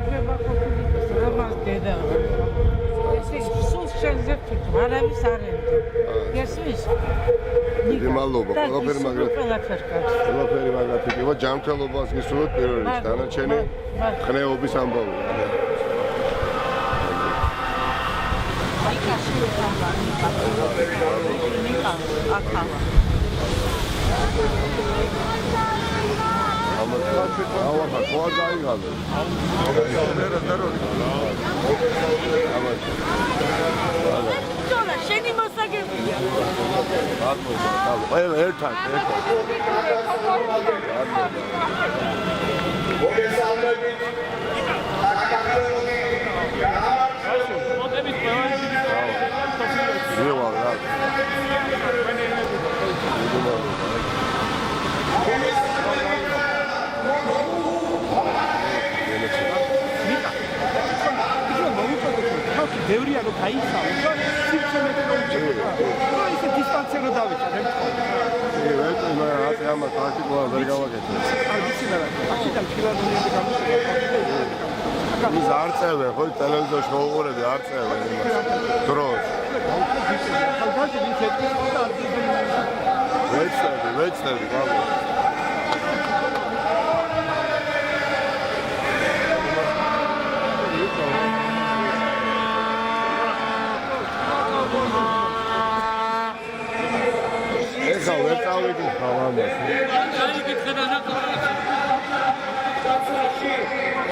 მოგება ყოფილი ამას დედა. ეს სულ შენზე ფიქრ, არავის არ ენდო. გესმის? დიდი მადლობა, ყველაფერი მაგრამ ყველაფერი მაგრამ თქმა ჯანმრთელობას გისურვებთ პირველ რიგში, დანარჩენი ხნეობის ამბავია. Ава, кога заиграле? Тола, შენი მოსაგებია. ერთად. ბევრია რომ გაიცავო და სიჩემეთე რომ ჩეკა. რა ისე დისტანცია რომ დავიჭერე. ვერტი მაგრამ ამას პრაქტიკულად ვერ გავაკეთე. არ ვიცი რა. აქედან ფილარმონიები გამოსულა. ის არ წევენ, ხო ტელევიზორში მოუყურები, არ წევენ იმას. დროს. ვეცდები, გავი. ეხა ვერ წავიდი ხავამას. გაიგეთ და ნაკრებად.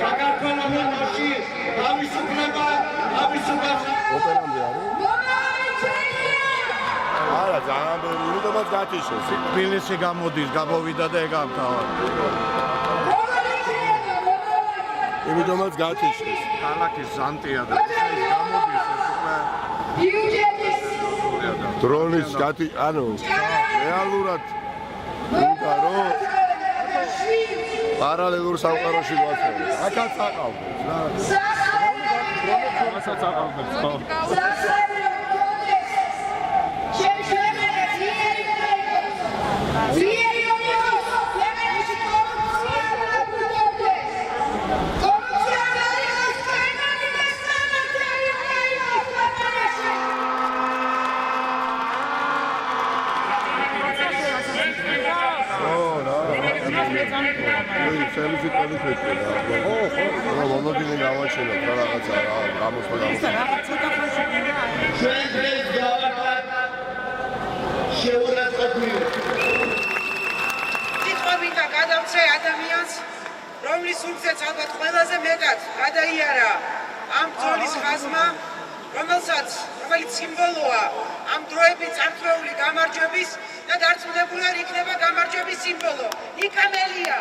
საქართველოში თავისუფლება, ოპერამდე არის? არა, ძალიან ბევრი, იმიტომაც გათიშეს. თბილისში გამოდის, გამოვიდა და ეგამთავარ. იმიტომაც გათიშეს. ქალაქის ზანტია და ის გამოდის ეს უკვე დრონის ანუ რეალურად უნდა რომ პარალელურ სამყაროში ვაცხოვროთ. აქაც აყავდეთ რა. რასაც აყავდეთ, ხო? სერვისი ყველაფერი და ხო მომოდინე გავაჩინო რა რაღაცა რა გამოსვლა ჩვენ დღეს გავაკეთეთ შეურაცხყოფილი სიტყვებით და გადავწე ადამიანს რომლის სულზეც ალბათ ყველაზე მეტად გადაიარა ამ ბრძოლის ხაზმა რომელიც სიმბოლოა ამ დროების წამწვეული გამარჯვების და დარწმუნებულად იქნება გამარჯვების სიმბოლო იკამელია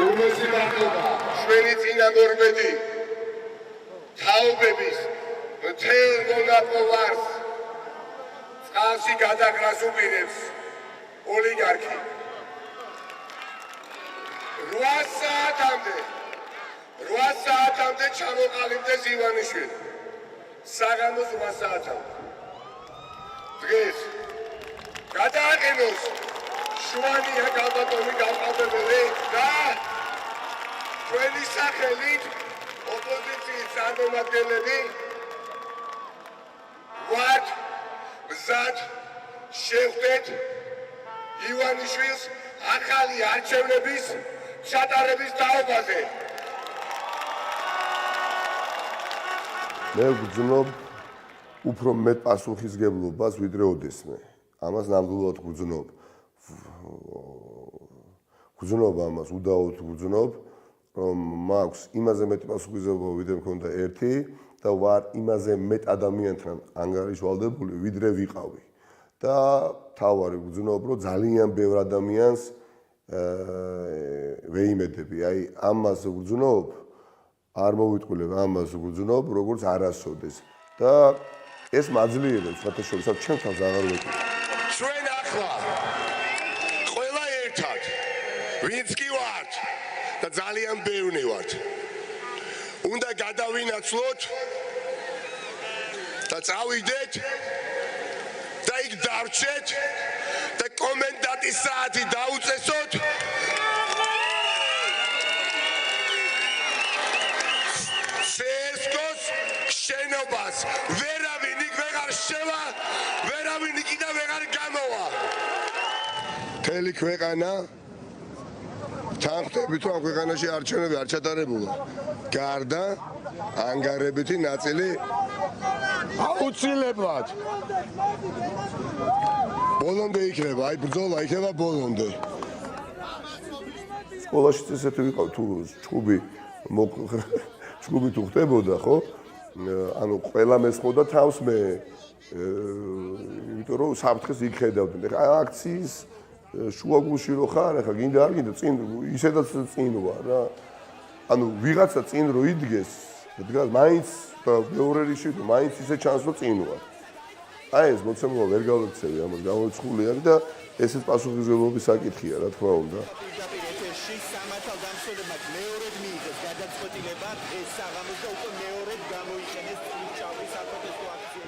უმეტესი მადლობა ჩვენი წინამორბედი თაობების მთელ მონაპოვარს წყალში გადაგრას უპირებს ოლიგარქი 8 საათამდე ჩამოყალიბდეს ივანიშვილი საღამოს 8 საათამდე დღეს გადააყენოს შუანია გალბატონი გავყავდებელი და ჩვენი სახელით ოპოზიციის წარმომადგენლები ვართ მზად შევხვდეთ ივანიშვილს ახალი არჩევნების ჩატარების თაობაზე. მე ვგრძნობ უფრო მეტ პასუხისგებლობას ვიდრე ოდესმე. ამას ნამდვილად ვგრძნობ. ვგრძნობ ამას, უდაოდ ვგრძნობ, რომ მაქვს იმაზე მეტი პასუხისგებლობა ვიდრე მქონდა ერთი და ვარ იმაზე მეტ ადამიანთან ანგარიშვალდებული ვიდრე ვიყავი. და თავარი ვგრძნობ, რომ ძალიან ბევრ ადამიანს ვეიმედები. აი ამას ვგრძნობ, არ მოვიტყვილებ ამას ვგრძნობ, როგორც არასოდეს. და ეს მაძლიერებს საერთაშორისო ჩემ თავს აღარ ვეკითხა. ჩვენ ახლა ყველა ერთად ვინც კი ვართ და ძალიან ბევრი ვართ. უნდა გადავინაცვლოთ და წავიდეთ და იქ დარჩეთ და კომენტატის საათი დაუწესოთ. CSKA-ს შენობას ვერავინ იქ ვეღარ შევა, ვერავინ იქიდან ვეღარ გამოვა. მთელი ქვეყანა თანხმდებით, რომ ამ ქვეყანაში არჩევნები არ ჩატარებულა. გარდა ანგარებითი ნაწილი აუცილებლად ბოლომდე იქნება, აი ბრძოლა იქნება ბოლომდე. სკოლაშიც ესეთი ვიყავ თუ ჭუბი თუ ხდებოდა, ხო? ანუ ყველა მესხოდა თავს მე, იმიტომ რომ საფრთხეს იქედავდნენ. ეხლა აქციის შუაგულში რო ხარ, ეხლა გინდა არ გინდა წინ ისედაც წინ ვარ რა. ანუ ვიღაცა წინ რო იდგეს, დგას მაინც მეორე რიში, მაინც ისე ჩანს რომ წინ ვარ. აი ეს მოცემულობა ვერ გავიქცევი, ამას გამოცხული არის და ესეც პასუხისმგებლობის საკითხია, რა თქმა უნდა.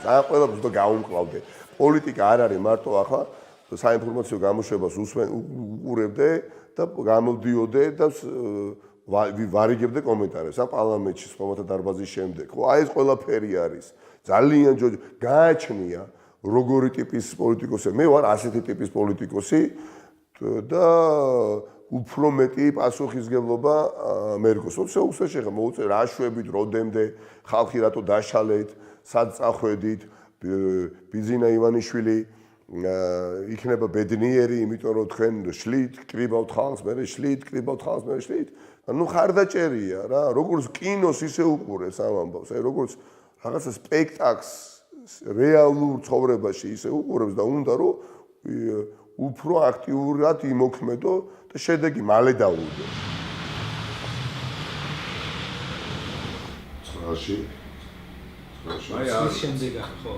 ძალიან ყველაფერს და გაუმკლავდე. პოლიტიკა არ არის მარტო ახლა საინფორმაციო გამოშვებას უყურებდე და გამოდიოდე და ვარიგებდე კომენტარებს ამ პარლამენტში სხვათა დარბაზის შემდეგ. ხო, აი ეს ყველაფერი არის. ძალიან გააჩნია როგორი ტიპის პოლიტიკოსი. მე ვარ ასეთი ტიპის პოლიტიკოსი და უფრო მეტი პასუხისმგებლობა მერგოს. უსე შეხა მოუწე რა შვებით, როდემდე ხალხი რატო დაშალეთ, სად წახვედით, ბიზინა ივანიშვილი იქნება ბედნიერი, იმიტომ რომ თქვენ შლით, კრიბავთ ხალხს, მე შლით, კრიბავთ ხალხს, მე შლით. ანუ ხარდაჭერია რა, როგორც კინოს ისე უყურეს ამ ამბავს, აი როგორც რაღაცა სპექტაკლს რეალურ ცხოვრებაში ისე უყურებს და უნდა რომ უფრო აქტიურად იმოქმედო და შედეგი მალე დაუდო. წრაში აი არის შემდეგ ხო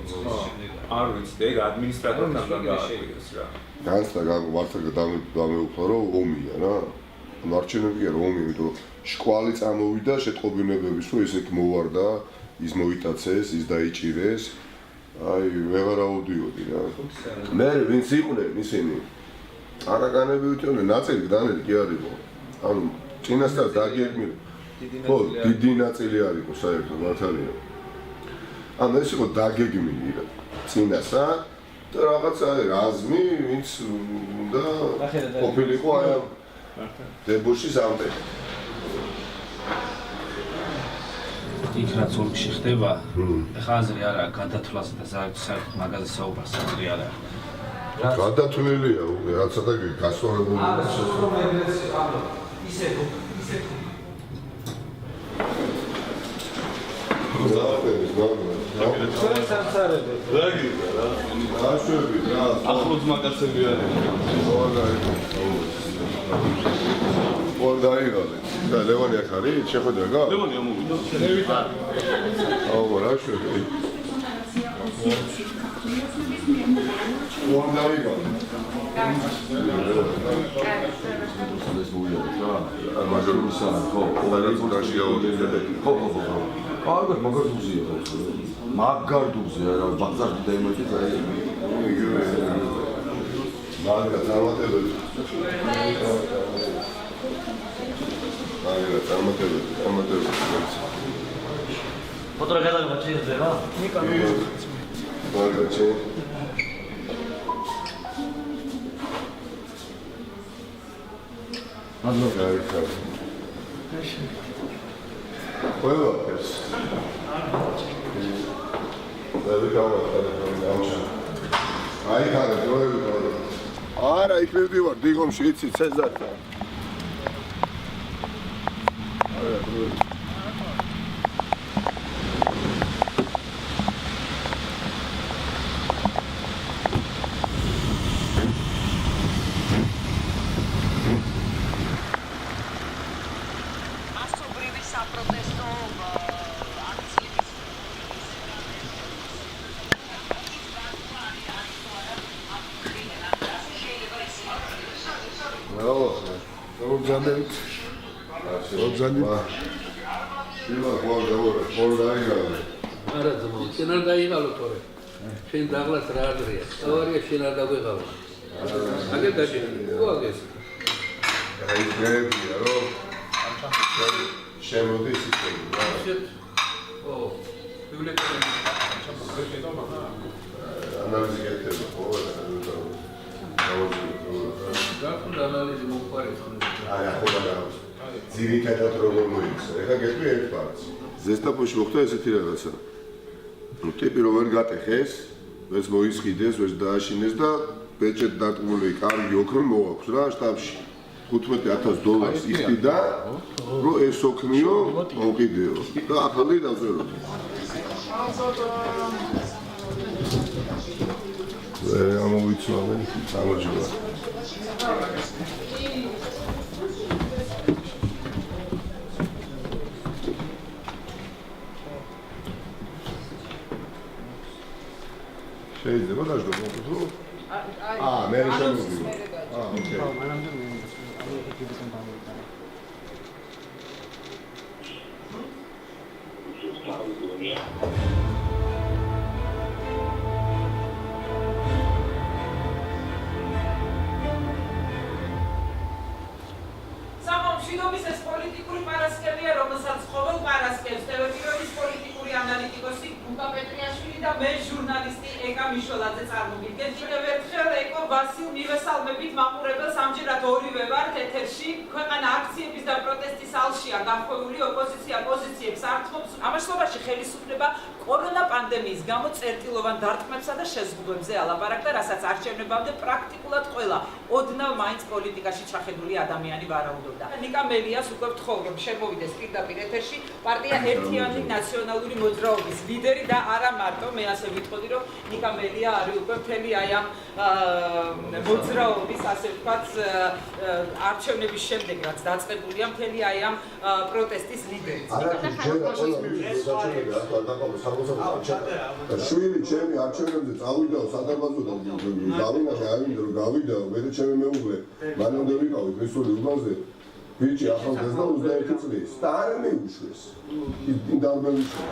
არ ვიცი ეგ ადმინისტრატორთან გადააკვირდეს რა განსა ვარცა დამეუფლა რომ ომია რა ანუ არჩევნებია რომ ომია იმიტომ რომ შკვალი წამოვიდა შეტყობინებების რომ ეს იქ მოვარდა ის მოიტაცეს ის დაიჭირეს აი ვეღარ აუდიოდი რა მე ვინც იყვნენ ისინი არაგანები ვიტყვნენ ნაწილი დანელი კი არისო ანუ წინასწარ დაგეგმილი ხო დიდი ნაწილი არისო საერთოდ მართალია ანუ ეს იყო დაგეგმილი რა წინასა და რაღაცა რაზმი ვინც უნდა ყოფილიყო აი დებოში ზამთრ იქ რაც ოლქში ხდება ეხლა აზრი არა გადათვლასა და საერთოდ მაგაზე საუბარს აზრი არა გადათვლილია რაცა და გასწორებული ისე ჩვენ სამსარები რა გიგა რა აშვები რა ახლოს მაგაცები არის ორდაიღალე და ლევანი აქ არის შეხვედრა გა ლევანი ამოვიდა ლევით აუ რა შვები ორდაიღალე მაგალითად ხო ყველგანაში გაუძლია ხო კარგად მაგარ დუზია მაგარ დუზია რა ბაზარში დაიმოჭით აი მაგარ წარმატებები მაგარ წარმატებები ფოტოგრაფია მოჭირდება ნიკა მაგარ ჩე ანუ გაიქცა ყველაფერს აი ხარ დროები არა იქ ვერ ვარ დიღომში იცი ცეზართან არა დროები არა ძმაო, წინ არ დაიღალო თორე. შენ დაღლას რა აზრია? ავარია შენ არ დაგვეღავა. აგერ დაჭირდა. ხო აგეს. აი გებია რომ შემოდის ისე. ო, ბიბლიოთეკაში ანალიზი გეთება ხო? გაკუნდა ანალიზი მოყარეთ ხო? აი ახლა გავს. ძირითადად როგორ მოიქცა? ეხლა გეტყვი ერთ პარტს. ზესტაფონში მოხდა ესეთი რაღაცა. ნუ ტიპი რომ ვერ გატეხეს, ვერც მოისყიდეს, ვერც დააშინეს და ბეჭედ დარტყმული კარგი ოქრო მოაქვს რა შტაბში. $15,000 იხდიდა, რომ ეს ოქმიო მოვყიდეო და ახალი დავწეროთ. ვერ ამოვიცვალენ სამოჯოლა. შეიძლება დაждო მოხდო? მე შემოვიდი. ოკეი. მშვიდობის ეს პოლიტიკური პარასკევია, რომელსაც ყოველ პარასკევს ტელევიზიის პოლიტიკური ანალიტიკოსი გუგა პეტრიაშვილი და მე ჟურნალისტი ეკა მიშველაძე წარმოგიდგენთ. კიდევ ერთხელ ეკო ვასილ მივესალმებით მაყურებელს. ამჯერად ორივე ვართ ეთერში. ქვეყანა აქციების და პროტესტის ალშია გახვეული, ოპოზიცია პოზიციებს ართმობს. ამაშობაში ხელისუფლება კორონა პანდემიის გამო წერტილოვან დარტყმებსა და შეზღუდვებზე ალაპარაკდა, რასაც არჩევნებამდე პრაქტიკულად ყველა ოდნავ მაინც პოლიტიკაში ჩახედული ადამიანი ვარაუდობდა. ნიკა მელიას უკვე ვთხოვ, რომ შემოვიდეს პირდაპირ ეთერში პარტია ერთიანი ნაციონალური მოძრაობის ლიდერი და არა მარტო, მე ასე ვიტყოდი, რომ ნიკა მელია არის უკვე მთელი აი ამ მოძრაობის, ასე ვთქვათ, არჩევნების შემდეგ, რაც დაწყებულია მთელი აი ამ პროტესტის ლიდერი. შვილი ჩემი არჩევნებზე წავიდაო სადარბაზოდან გავინახე ამინდა რომ გავიდაო მე და ჩემი მეუღლე მანამდე ვიყავით მისული უბანზე ბიჭი ახალგაზრდა 21 წლის და არ მეუშვეს იმ დამბევიშვა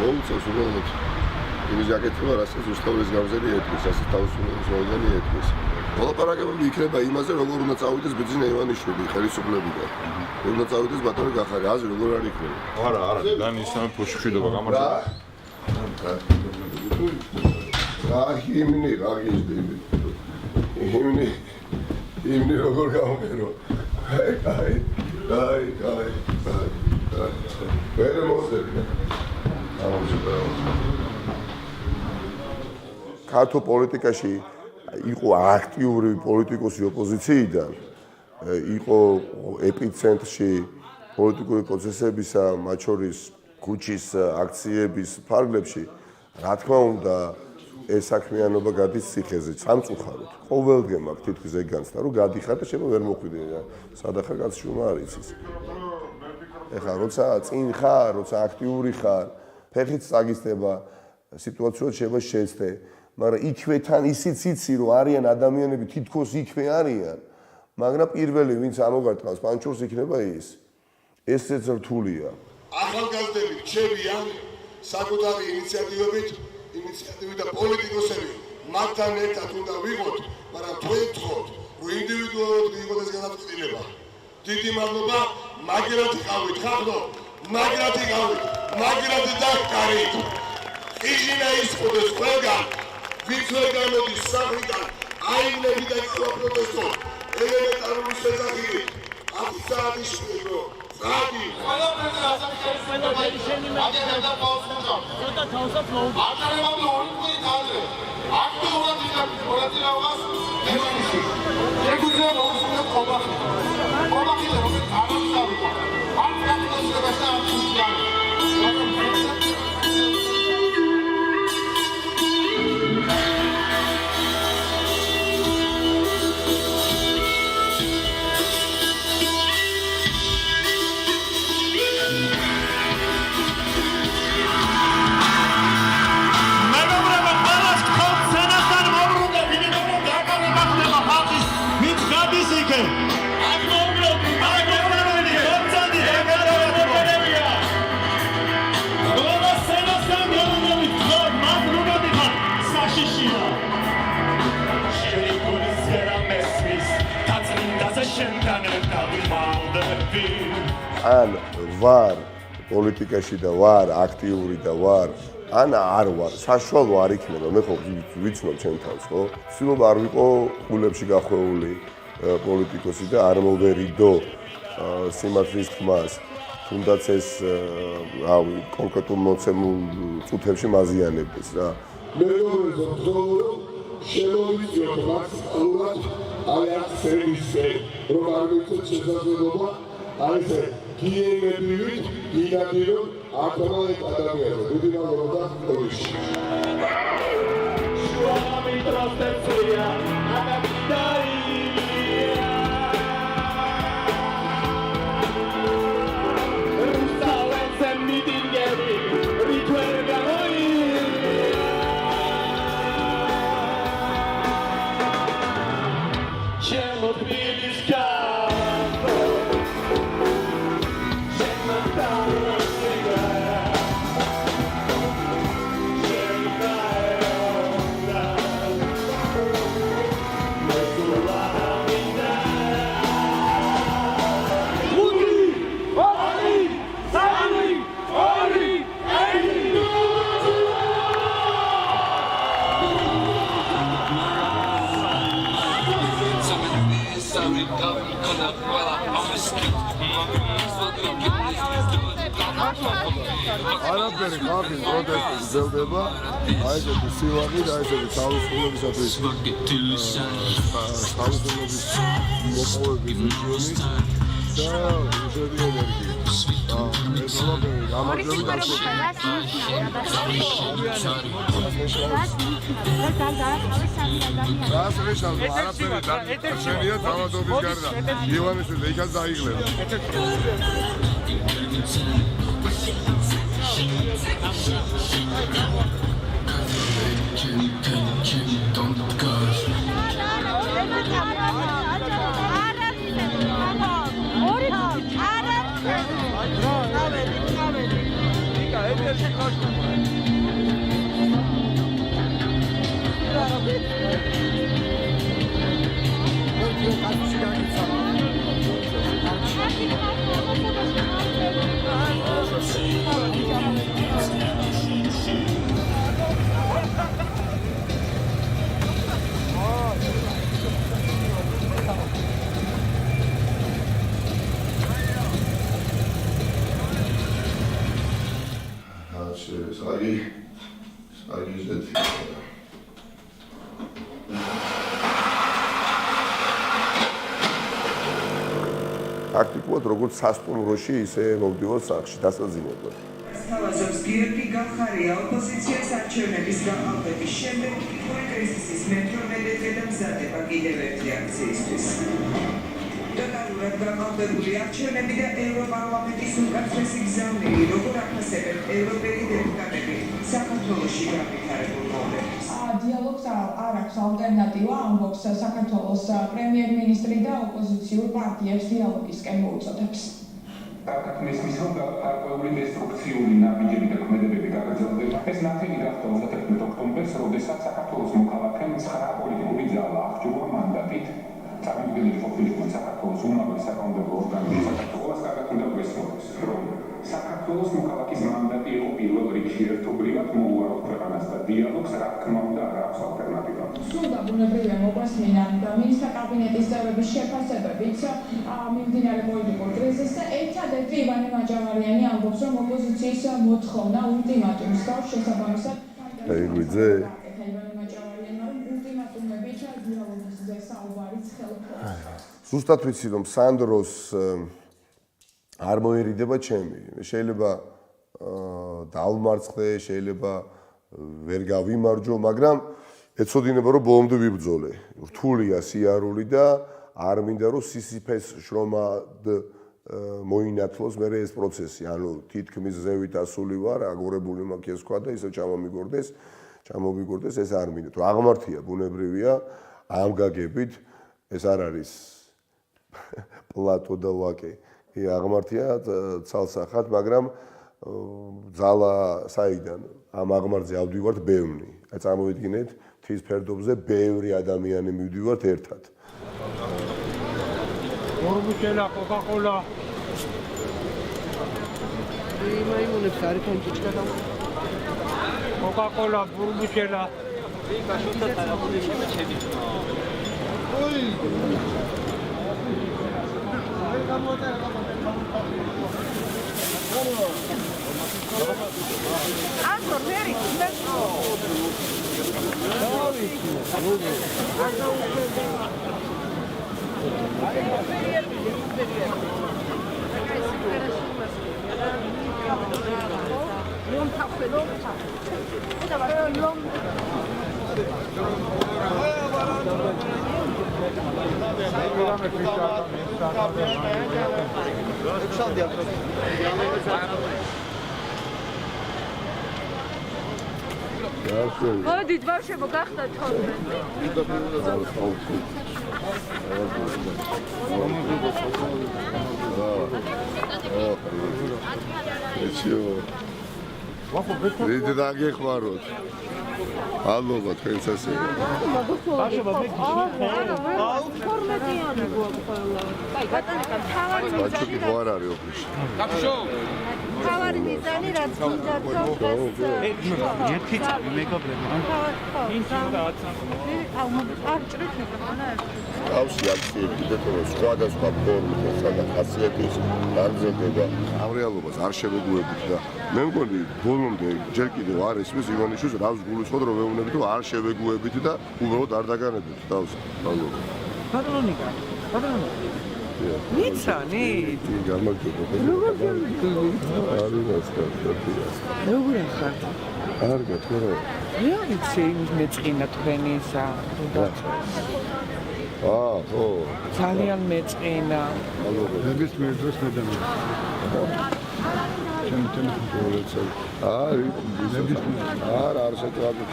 მოუწევს უბრალოდ იმის აკეთება რასაც უსტავლის გამზერი ეთქვის ასე თავისუფლების მოედანი ეთქვის მოლაპარაკებები იქნება იმაზე, როგორ უნდა წავიდეს ბიძინა ივანიშვილი ხელისუფლებიდან. როგორ უნდა წავიდეს ბატონი გახარი, აზრი როგორ არ იქნება. არა, დანი ისამე ფოშქილობა გამარჯვება. რა იმნი როგორ გამერო. აი. ვერ მოსდები. ქართულ პოლიტიკაში იყო აქტიური პოლიტიკოსი ოპოზიციიდან, იყო ეპიცენტრში პოლიტიკური პროცესებისა, მათ შორის ქუჩის აქციების ფარგლებში, რა თქმა უნდა, ეს საქმიანობა გადის ციხეზე, სამწუხაროდ. ყოველდღე მაქვს თითქმის ეგ განცდა, რომ გადიხარ და შემო ვერ მოხვიდე და სადახარ კაცშუმა არ იცის. ეხლა როცა წინ ხარ, როცა აქტიური ხარ, ფეხით წაგისდება, სიტუაციურად შეიძლება შეცდე. მაგრამ იქვე თან ისიც იცი რომ არიან ადამიანები თითქოს იქვე არიან მაგრამ პირველი ვინც ამოგარტყავს პანჩურს იქნება ესეც რთულია ახალგაზრდები რჩებიან საკუთარი ინიციატივით და პოლიტიკოსები მათთან ერთად უნდა ვიყოთ მაგრამ თქვენ თხოვთ რომ ინდივიდუალურად ვიღოთ ეს განაცხადება დიდი მადლობა მაგრად იყავით ხახდო მაგრად იყავით მაგრად დაკარით იჟინა ისყოდეს ყველგან ვინც ვერ გამოდის სახლიდან აივნები და პროტესტო ელემენტარული შესახებით 10 საათის შვილო საათი ყველაფერზე რასაც შეიძლება აგერდა პაუზა ცოტა თავსაც მოუწევს აკარებამდე ორი კვირი თავზე აქტიურად იღებს მონაწილეობას ევანში შეგვიძლია მოусმინოთ ყობახი რომელიც არასწავლო ამ პრაქტიკაში არ შეიძლება ან ვარ პოლიტიკაში და ვარ აქტიური და ვარ ან არ ვარ, საშუალო არ იქნება, მე ხო ვიცნობ ჩემ თავს, ხო? ვცდილობ არ ვიყო ყულებში გახვეული პოლიტიკოსი და არ მოვერიდო სიმართლის თქმას, თუნდაც ეს რავი, კონკრეტულ მოცემულ წუთებში მაზიანებდეს რა. მე მეგობრებო, შემოვიწიოთ მაქსიმალურად არც სერვისზე, რომ არ მიცოთ შესაძლებლობა აი ესე გიემებივით ინადიროთ აკომალეთ ადამიანებს. დიდი მადლობა და ყოველში. არაფერი ხალხის პროტესტი გრძელდება, აი ესეთი სილაღი და ესეთი თავისუფლებისათვის თავისუფლების მოპოვების მიზნით და უშედეგი ენერგია. ეს ყველაფერი გამარჯვებით არაფერი შენია თავადობის გარდა. ივანეს და იქაც დაიღლება. Tacticul როგორც სასტუმროში, ისე მოვდივარ სახლში დასაძინებლად. Თავაზობს გიორგი გახარია ოპოზიციას არჩევნების გაყალბების შემდეგ კრიზისის მეთორმეტე და მზადება კიდევ ერთი აქციისთვის. Totalურად გაყალბებული არჩევნები და ევროპარლამენტის უმკაცრესი გზავნილი, როგორ აფასებენ ევროპელი დეპუტატები საქართველოში განვითარებულ პრობლემებს. Dialogს არ აქვს ალტერნატივა, ამბობს საქართველოს პრემიერ-მინისტრი და ოპოზიციურ პარტიებს დიალოგისკენ მოუწოდებს. Mizmis გარკვეული დესტრუქციული ნაბიჯები და ქმედებები გაგრძელდება. ეს ნათელი გახდა 31 ოქტომბერს, როდესაც საქართველოს მოქალაქემ 9 პოლიტიკური ძალა აღჭურვა მანდატით წარმოქმნილი ყოფილიყო საქართველოს უმაღლესი საკანონმდებლო ორგანო საქართველოს კარგად უნდა გვესწროს, რომ საქართველოს მოქალაქის მანდატი იყო პირველ რიგში ერთობლივად მოუარავთ ქვეყანას და დიალოგს რა თქმა უნდა არ აქვს ალტერნატივა. სულ დაბრუნებრივია მოგვასმინა მინისტრთა კაბინეტის წევრების შეფასებებით მიმდინარე პოლიტიკურ კრიზისზე. ერთადერთი ივანე მაჭავარიანი ამბობს, რომ ოპოზიციის მოთხოვნა ულტიმატუმს გავს შესაბამისად. Იგივე ზუსტად ვიცი რომ სანდროს არ მოერიდება ჩემი. შეიძლება დავმარცხდე, შეიძლება ვერ გავიმარჯვო, მაგრამ ეცოდინება რომ ბოლომდე ვიბრძოლე. რთულია სიარული და არ მინდა რომ სისიფეს შრომად მოინათლოს მე ეს პროცესი. ანუ თითქმის ზევით ასული ვარ, აგორებული მაქვს ეს თქვა და ისე ჩამოვიგორდეს, ეს არ მინდა. თუ აღმართია ბუნებრივია ამ გაგებით ეს არ არის პლატო და ვაკე. აღმართია ცალსახად, მაგრამ ძალა საიდან ამ აღმართზე ავდივართ ბევრი. აი წარმოვიდგინეთ, მთის ფერდობზე ბევრი ადამიანი მივდივართ ერთად. ბურბუშელა, კოკა-კოლა. მაიმუნებს არის თონჭიჩკა და კოკა-კოლა, ბურბუშელა. მოდით ბავშვებო გახდათ 12. რით დაგეხმაროთ? ალბათ თქვენც ასე. ბავშვებო ფორმეტიანი გვაქვს. აი ბატონებო თავარი ბაჭკი ხო არ არის ოფისში. თავარი მიზანი რაც გინდა ერთი წამი მეგობრებო. არ ჭრით მეკანა ავსი აქციები კიდე თორე სხვადასხვა ფორმით სადაც ხასიათის განზრდება ამ რეალობას არ შევეგუებით და მე მგონი ბოლომდე ჯერ კიდევ არ ისმის ივანიშვილს რავს გულისხმობ რომ ვეუბნებით რომ არ შევეგუებით და უბრალოდ არ დაგანებოთ თავს ალბათ ბატონიკა მიცანი გამარჯობა როგორ ხარ არ გათხოვე რა ვიცი მეწყინა თქვენისა ხო ძალიან მეწყინა ნებისმიერ დროს მედამი არ საჭაბი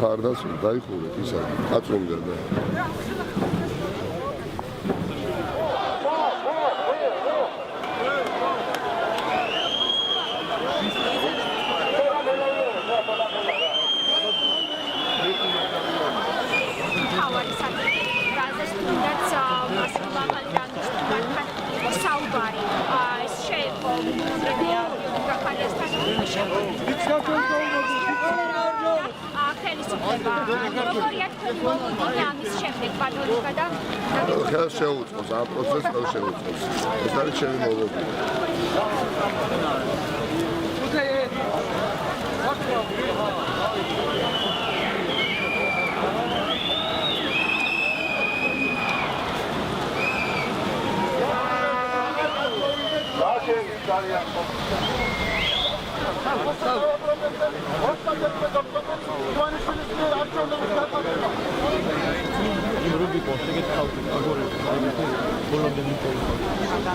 ხარდას დაიხურეთ ისა აწვენდა და ხელ შეუწყოს ამ პროცესს ხელ შეუწყოს ეს არის ჩემი მოგონება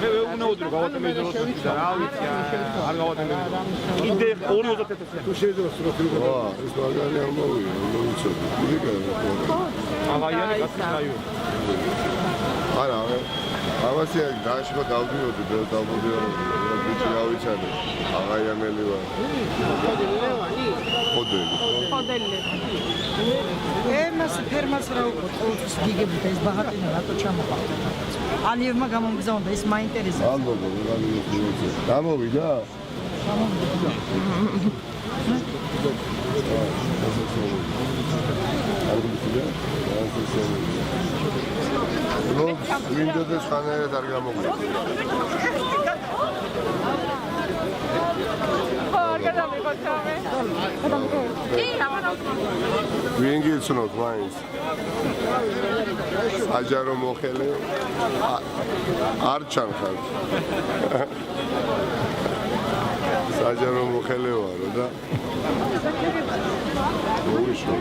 მე ვეუბნაოდი რომ გავატემეძელოთ და რა ვიცი არ გავატემეძელოთ კიდე 2.30 თუ შეიძლება სულ ეს მაგარი ამბავია მოიცოდი აღაიანი გასწრაიო არა ამასია დააშვა დავდიოდი და დავმოდიოდი ბიჭი გავიცანე აღაიანელი ვარ ხოდელი ემას ფერმას რა უკვე ყოველთვის გიგებით ეს ბაღატინა რატო ჩამოყავდა ალიევმა გამომგზავნდა ეს მაინტერესებს ალბათ გამოვიდა მინდოდეს ხანერად არ გამოგვიდა ვინ გიცნობთ მაინც აჯარო მოხელე არ ჩანხარ საჯარო მოხელე ვარო და მოიშო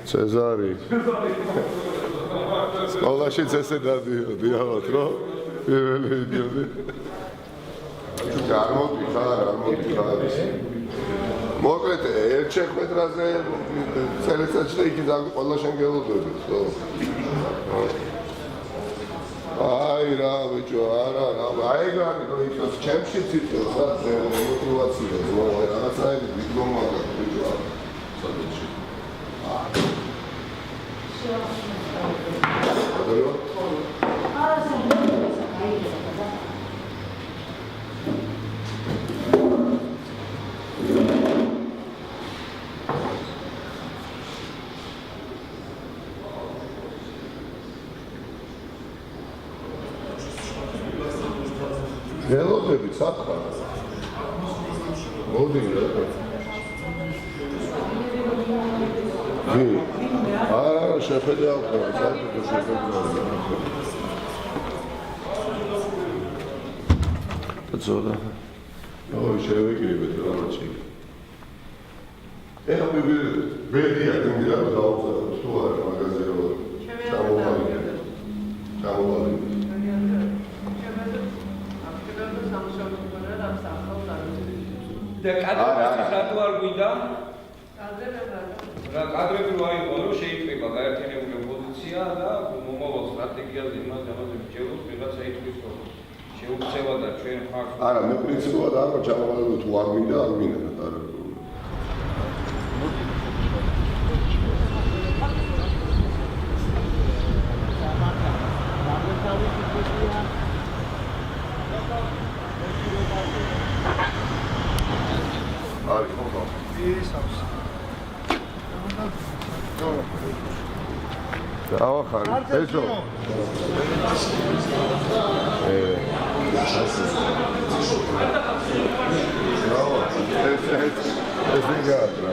Cezari. სკოლაშიც ესე დადიოდი ალბათ, რომ პირველი ვიდეოდი. არ მოდი არ მოდი ხარ. მოკლედ ერთ შეხვედრაზე წელიწადში იქ ყველა შეგელოდებით, ხო? აი რა ბიჭო, არა, აი გარი რომ იყოს ჩემში ციტოს რა მოტივაცია, რაღაცაები დიპლომა აქვს ბიჭო. სადაში. ველოდებით სათხარ. მოდი რა. არა, შეხედავ ხო, საერთოდ შეხედავ. ზოდა. ой, შევეკრიბეთ რა მაჩი. ეხლა ბედია გინდა რომ დავუწევ თუ არა მაგაზე რომ ჩამოვალი. და კადრების რატო არ გვინდა? რა კადრები რო აიღო რომ შეიწება გაერთიანებული ოპოზიცია და მომავალ სტრატეგიაზე იმას დამაჯეროს ვიღაცა იტყვის რომ შეუქცევა და ჩვენ ხართ. არა, მე პრინციპულად არ ვარ ჩამოვალებული თუ არ მინდა, არ მინდა, არა. არის ხო? დავახარე. ესო. ეს ვიგატრა.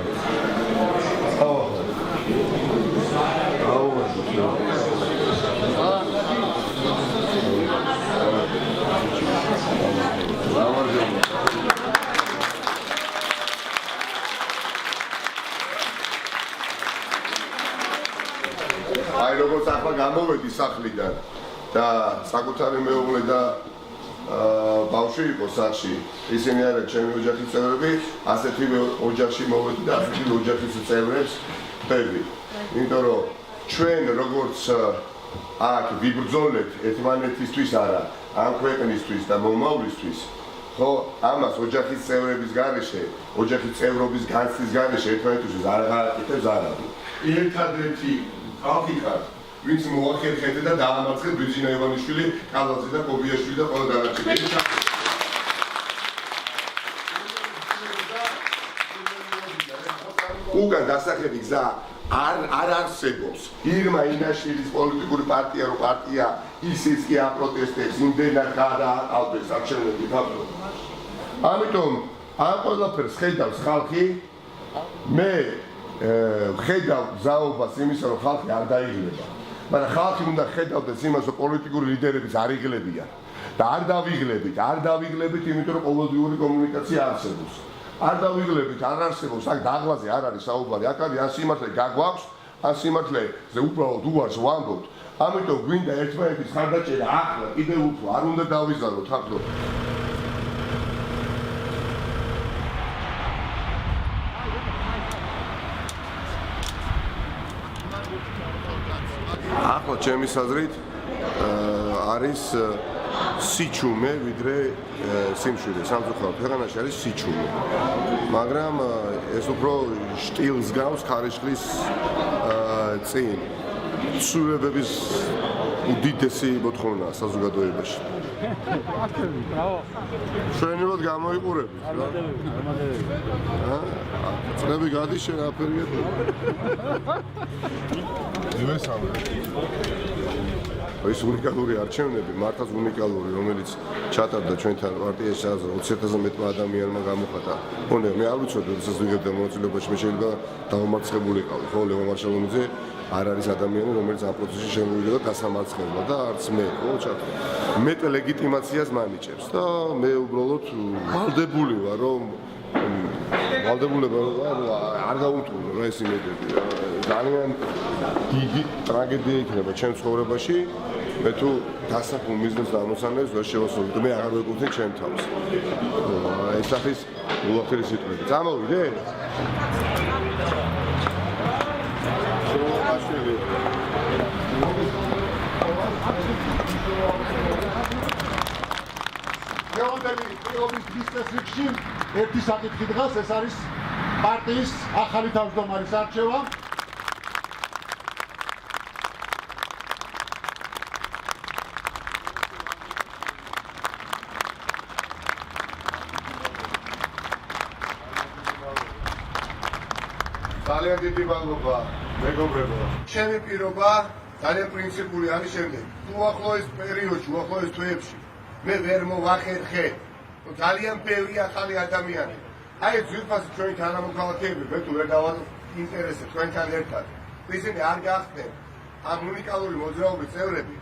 აი როგორც ახლა გამოვედი სახლიდან და საკუთარი მეუღლე და ბავშვი იყო სახლში. ისინი არიან ჩემი ოჯახის წევრები, ასეთივე ოჯახში მოვედი და ასეთივე ოჯახის წევრებს ვხვდები. იმიტომ რომ ჩვენ როგორც აქ ვიბრძოლეთ ერთმანეთისთვის არა, ამ ქვეყნისთვის და მომავლისთვის, ხო, ამას ოჯახის წევრების გარეშე, ოჯახის წევრობის განცდის გარეშე ერთმანეთისთვის არ გააკეთებს არავინ. ერთადერთი ხალხი ხარ, ვინც მოახერხეთ და დაამარცხეთ ბიძინა ივანიშვილი, კალაძე და კობიაშვილი და ყველა დანარჩენი. უკან დასახები გზა არ არსებობს. ირმა ინაშვილის პოლიტიკური პარტია რო პარტია ისიც კი აპროტესტებს, იმდენად გადააყალბეს არჩევნები გაბრო. ამიტომ ამ ყველაფერს ხედავს ხალხი. მე ხედავ გზაობას იმისა, რომ ხალხი არ დაიღლება. მაგრამ ხალხი უნდა ხედავდეს იმას, რომ პოლიტიკური ლიდერებიც არ იღლებიან და არ დავიღლებით, იმიტომ რომ ყოველდღიური კომუნიკაცია არსებობს. არ დავიღლებით, არ არსებობს, აქ დაღლაზე არ არის საუბარი, აქ არის ან სიმართლე გაგვაქვს, ან სიმართლეზე უბრალოდ უარს ვამბობთ. ამიტომ გვინდა ერთმანეთის ხარდაჭერა ახლა კიდევ უფრო არ უნდა დავიზაროთ ახლა. ახლა ჩემი საზრით არის სიჩუმე ვიდრე სიმშვიდე. სამწუხაროდ ქვეყანაში არის სიჩუმე. მაგრამ ეს უფრო შტილს გავს ქარიშხლის წინ. ცვლილებების უდიდესი მოთხოვნა საზოგადოებაში. ჩვენებად გამოიყურებით რა. წლები გადის შენ აფერია. იმესამე. ეს უნიკალური არჩევნები, მართლაც უნიკალური, რომელიც ჩატარდა ჩვენთან პარტიაში 20,000-ზე მეტმა ადამიანმა გამოხატა. ხონე, მე არ ვიცოდი, როდესაც ვიგებდა მონაწილეობაში, მე შეიძლება დამარცხებულიყავი, ხო, ლევან მარშალონიშვილი არ არის ადამიანი, რომელიც ამ პროცესში შემოვიდა და დასამარცხებლა და არც მე, ხო, ჩატარდა. მეტ ლეგიტიმაციას მანიჭებს და მე უბრალოდ ვალდებული ვარ, რომ არ გაუთხოვო რა ეს იმედები. ძალიან დიდი ტრაგედია იქნება ჩემ ცხოვრებაში, მე თუ დასახულ მიზნებს და ამოცანებს ვერ შევასრულებ, მე აღარ ვეკუთვნი ჩემ თავს. ეს არის უახლოესი სიტყვები. წამოვიდე? გეონდები პირობის ლისტის რიგში ერთი საკითხი დგას, ეს არის პარტიის ახალი თავმჯდომარის არჩევა. ძალიან დიდი მადლობა, მეგობრებო. ჩემი პირობა ძალიან პრინციპული არის შემდეგ. უახლოეს პერიოდში, უახლოეს თვეებში მე ვერ მოვახერხე. ძალიან ბევრი ახალი ადამიანი. აი ძვირფასი ჩვენი თანამოქალაქეები, მე თუ ვერ დავაინტერესებ თქვენთან ერთად. ისინი არ გახდნენ ამ უნიკალური მოძრაობის წევრები.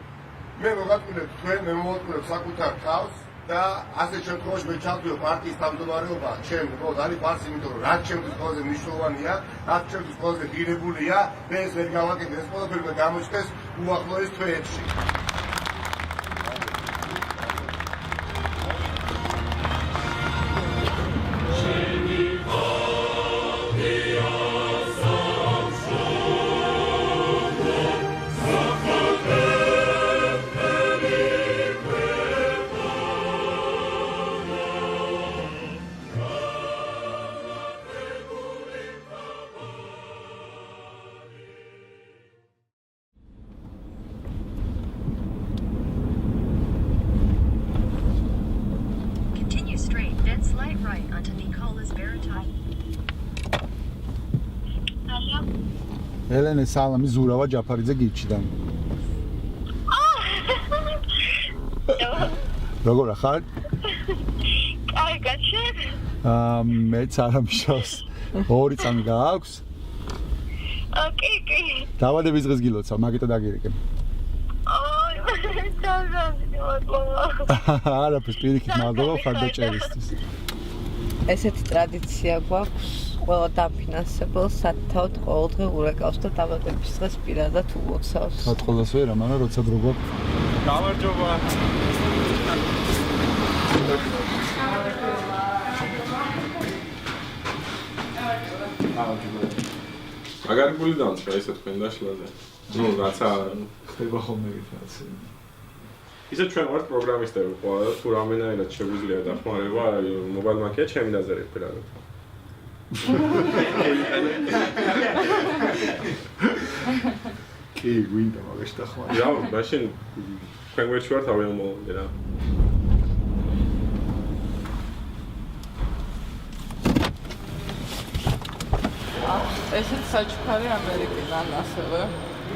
მე მოვაწყვილებ თქვენ, მე მოვაწყვილებ საკუთარ თავს და ასე შემთხვევაში მე ჩავდიო პარტიის თავმჯდომარეობა, ჩემ მხოლოდ არის ფარსი, იმიტომ რომ რაც ჩემთვის ყველაზე მნიშვნელოვანია, რაც ჩემთვის ყველაზე ღირებულია, მე ეს ვერ გავაკეთე, ეს ყველაფერი მე გამოჩნდეს უახლოეს თვეებში. ელენე სალამი ზურავა ჯაფარიძე გიჩიდან. როგორ ახარ? კარგად შენ? მეც არ ამშავს. 2 წამი გააქვს? კი. დავადების დღეს გილოცავ, მაგიტო დაგირეკე. არაფერს პირიქით მადლობა ხარდაჭერისთვის. ესეთი ტრადიცია გვაქვს. ყველა დაფინანსებელს სათაოდ ყოველდღე ურეკავს და დაბადების დღეს პირადად ულოცავს. სათხოვას ვერ, მაგრამ როცა დრო გვაქვს. გამარჯობა. მაგარი გული დამწყა ესე თქვენ დაშლაზე. ნუ რაცა ხდება ხოლმე ეგეთ. ისე ჩვენ ვართ პროგრამისტები, ხო, თუ რამენაირად შეგვიძლია დახმარება, მობაილ მაქია ჩემი დაზერები პირადად. კი, გვინდა მაგაში დახმარება. რა, მაშინ თქვენ გვერდში ვართ ავიამოლოდი რა. ესეც საჩუქარი ამერიკიდან ასევე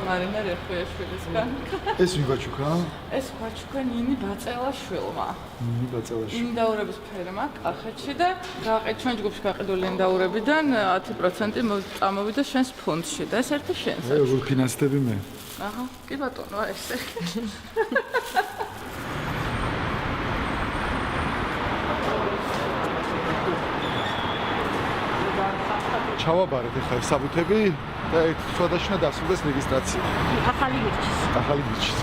მარინა რეხვიაშვილისგან. ეს ვიბაჩუქა? ეს ვაჩუქა ნინი ბაწელაშვილმა. ნინი ბაწელაშვილი. ინდაურების ფერმა კახეთში და ჩვენ ჯგუფში გაყიდული ინდაურებიდან 10% წამოვიდა შენს ფონდში და ეს ერთი შენს. აი, როგორ ფინანსდები მე? აჰა, კი ბატონო, ესე. ჩავაბარეთ ახლა საბუთები და ერთ სხვადასხვა დასრულდეს რეგისტრაცია. ახალი გირჩის. ახალი გირჩის.